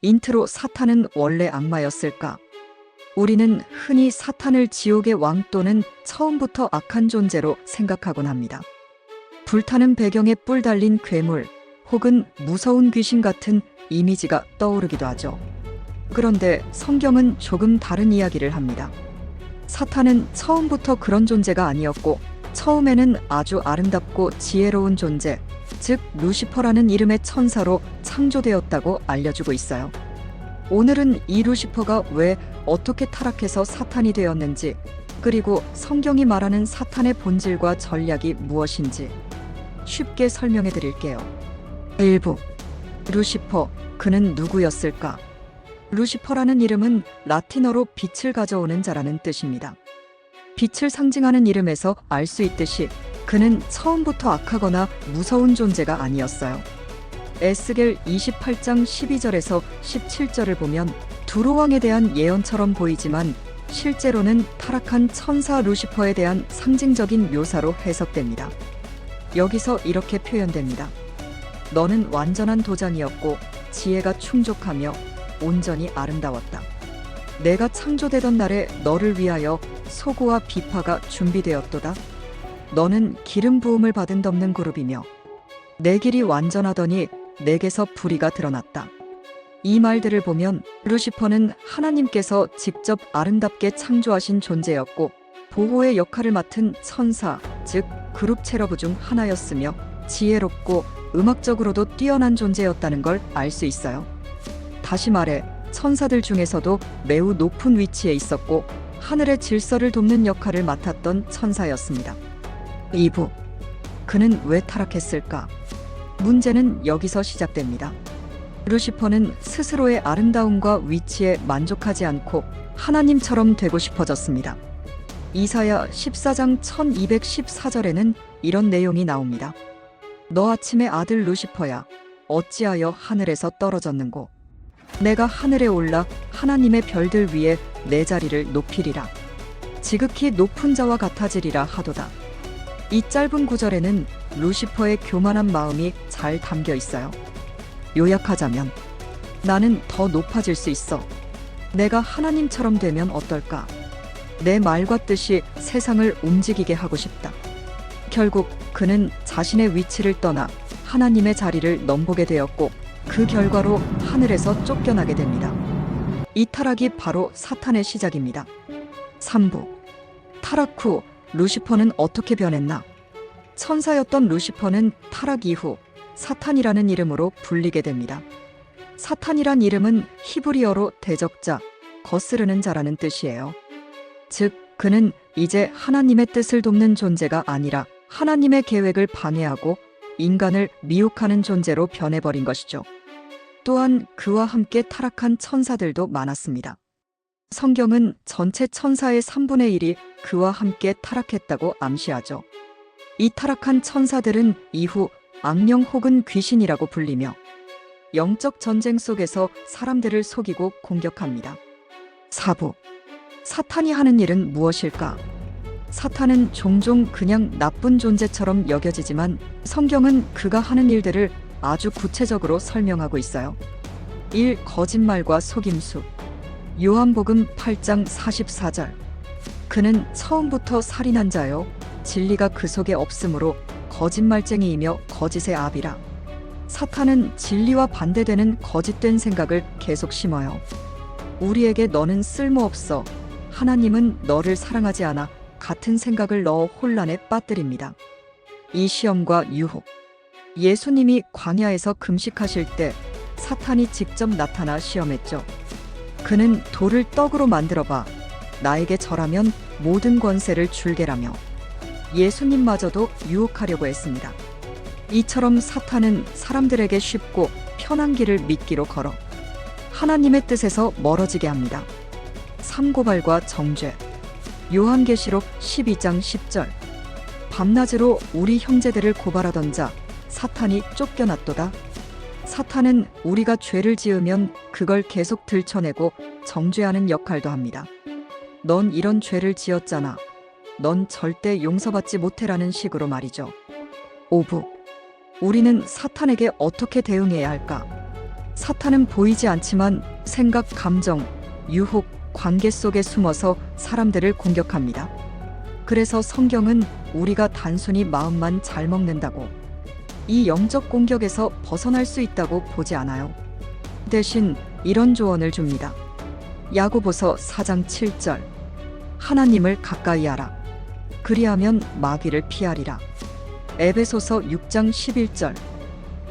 인트로 사탄은 원래 악마였을까? 우리는 흔히 사탄을 지옥의 왕 또는 처음부터 악한 존재로 생각하곤 합니다. 불타는 배경에 뿔 달린 괴물 혹은 무서운 귀신 같은 이미지가 떠오르기도 하죠. 그런데 성경은 조금 다른 이야기를 합니다. 사탄은 처음부터 그런 존재가 아니었고 처음에는 아주 아름답고 지혜로운 존재, 즉 루시퍼라는 이름의 천사로 창조되었다고 알려주고 있어요. 오늘은 이 루시퍼가 왜 어떻게 타락해서 사탄이 되었는지, 그리고 성경이 말하는 사탄의 본질과 전략이 무엇인지 쉽게 설명해 드릴게요. 1부. 루시퍼, 그는 누구였을까? 루시퍼라는 이름은 라틴어로 빛을 가져오는 자라는 뜻입니다. 빛을 상징하는 이름에서 알 수 있듯이 그는 처음부터 악하거나 무서운 존재가 아니었어요. 에스겔 28장 12절에서 17절을 보면 두로왕에 대한 예언처럼 보이지만 실제로는 타락한 천사 루시퍼에 대한 상징적인 묘사로 해석됩니다. 여기서 이렇게 표현됩니다. 너는 완전한 도장이었고 지혜가 충족하며 온전히 아름다웠다. 내가 창조되던 날에 너를 위하여 소고와 비파가 준비되었도다. 너는 기름 부음을 받은 덮는 그룹이며 내 길이 완전하더니 내게서 불의가 드러났다. 이 말들을 보면 루시퍼는 하나님께서 직접 아름답게 창조하신 존재였고 보호의 역할을 맡은 천사, 즉 그룹 체러브 중 하나였으며 지혜롭고 음악적으로도 뛰어난 존재였다는 걸 알 수 있어요. 다시 말해 천사들 중에서도 매우 높은 위치에 있었고 하늘의 질서를 돕는 역할을 맡았던 천사였습니다. 2부. 그는 왜 타락했을까? 문제는 여기서 시작됩니다. 루시퍼는 스스로의 아름다움과 위치에 만족하지 않고 하나님처럼 되고 싶어졌습니다. 이사야 14장 1214절에는 이런 내용이 나옵니다. 너 아침의 아들 루시퍼야, 어찌하여 하늘에서 떨어졌는고? 내가 하늘에 올라 하나님의 별들 위에 내 자리를 높이리라. 지극히 높은 자와 같아지리라 하도다. 이 짧은 구절에는 루시퍼의 교만한 마음이 잘 담겨 있어요. 요약하자면 나는 더 높아질 수 있어. 내가 하나님처럼 되면 어떨까? 내 말과 뜻이 세상을 움직이게 하고 싶다. 결국 그는 자신의 위치를 떠나 하나님의 자리를 넘보게 되었고 그 결과로 하늘에서 쫓겨나게 됩니다. 이 타락이 바로 사탄의 시작입니다. 3부. 타락 후 루시퍼는 어떻게 변했나? 천사였던 루시퍼는 타락 이후 사탄이라는 이름으로 불리게 됩니다. 사탄이란 이름은 히브리어로 대적자, 거스르는 자라는 뜻이에요. 즉, 그는 이제 하나님의 뜻을 돕는 존재가 아니라 하나님의 계획을 방해하고 인간을 미혹하는 존재로 변해버린 것이죠. 또한 그와 함께 타락한 천사들도 많았습니다. 성경은 전체 천사의 3분의 1이 그와 함께 타락했다고 암시하죠. 이 타락한 천사들은 이후 악령 혹은 귀신이라고 불리며 영적 전쟁 속에서 사람들을 속이고 공격합니다. 4부. 사탄이 하는 일은 무엇일까? 사탄은 종종 그냥 나쁜 존재처럼 여겨지지만 성경은 그가 하는 일들을 아주 구체적으로 설명하고 있어요. 1. 거짓말과 속임수. 요한복음 8장 44절. 그는 처음부터 살인한 자요, 진리가 그 속에 없으므로 거짓말쟁이이며 거짓의 아비라. 사탄은 진리와 반대되는 거짓된 생각을 계속 심어요. 우리에게 너는 쓸모없어. 하나님은 너를 사랑하지 않아. 같은 생각을 넣어 혼란에 빠뜨립니다. 이 시험과 유혹. 예수님이 광야에서 금식하실 때 사탄이 직접 나타나 시험했죠. 그는 돌을 떡으로 만들어봐. 나에게 절하면 모든 권세를 줄게라며 예수님마저도 유혹하려고 했습니다. 이처럼 사탄은 사람들에게 쉽고 편한 길을 믿기로 걸어 하나님의 뜻에서 멀어지게 합니다. 삼고발과 정죄. 요한계시록 12장 10절. 밤낮으로 우리 형제들을 고발하던 자 사탄이 쫓겨났도다. 사탄은 우리가 죄를 지으면 그걸 계속 들춰내고 정죄하는 역할도 합니다. 넌 이런 죄를 지었잖아. 넌 절대 용서받지 못해라는 식으로 말이죠. 5부. 우리는 사탄에게 어떻게 대응해야 할까? 사탄은 보이지 않지만 생각, 감정, 유혹, 관계 속에 숨어서 사람들을 공격합니다. 그래서 성경은 우리가 단순히 마음만 잘 먹는다고, 이 영적 공격에서 벗어날 수 있다고 보지 않아요. 대신 이런 조언을 줍니다. 야고보서 4장 7절. 하나님을 가까이 하라. 그리하면 마귀를 피하리라. 에베소서 6장 11절.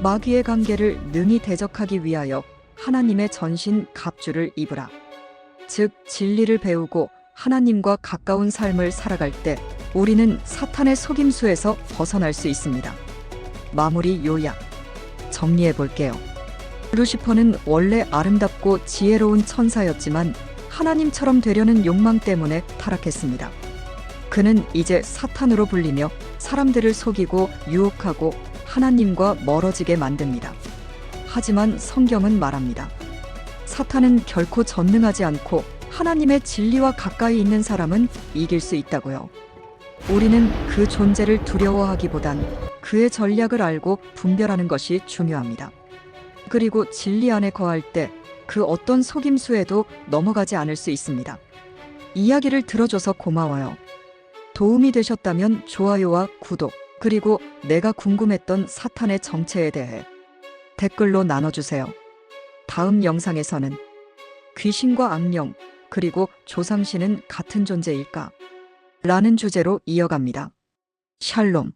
마귀의 관계를 능히 대적하기 위하여 하나님의 전신 갑주를 입으라. 즉 진리를 배우고 하나님과 가까운 삶을 살아갈 때 우리는 사탄의 속임수에서 벗어날 수 있습니다. 마무리 요약. 정리해 볼게요. 루시퍼는 원래 아름답고 지혜로운 천사였지만 하나님처럼 되려는 욕망 때문에 타락했습니다. 그는 이제 사탄으로 불리며 사람들을 속이고 유혹하고 하나님과 멀어지게 만듭니다. 하지만 성경은 말합니다. 사탄은 결코 전능하지 않고 하나님의 진리와 가까이 있는 사람은 이길 수 있다고요. 우리는 그 존재를 두려워하기보단 그의 전략을 알고 분별하는 것이 중요합니다. 그리고 진리 안에 거할 때 그 어떤 속임수에도 넘어가지 않을 수 있습니다. 이야기를 들어줘서 고마워요. 도움이 되셨다면 좋아요와 구독, 그리고 내가 궁금했던 사탄의 정체에 대해 댓글로 나눠주세요. 다음 영상에서는 귀신과 악령, 그리고 조상신은 같은 존재일까? 라는 주제로 이어갑니다. 샬롬.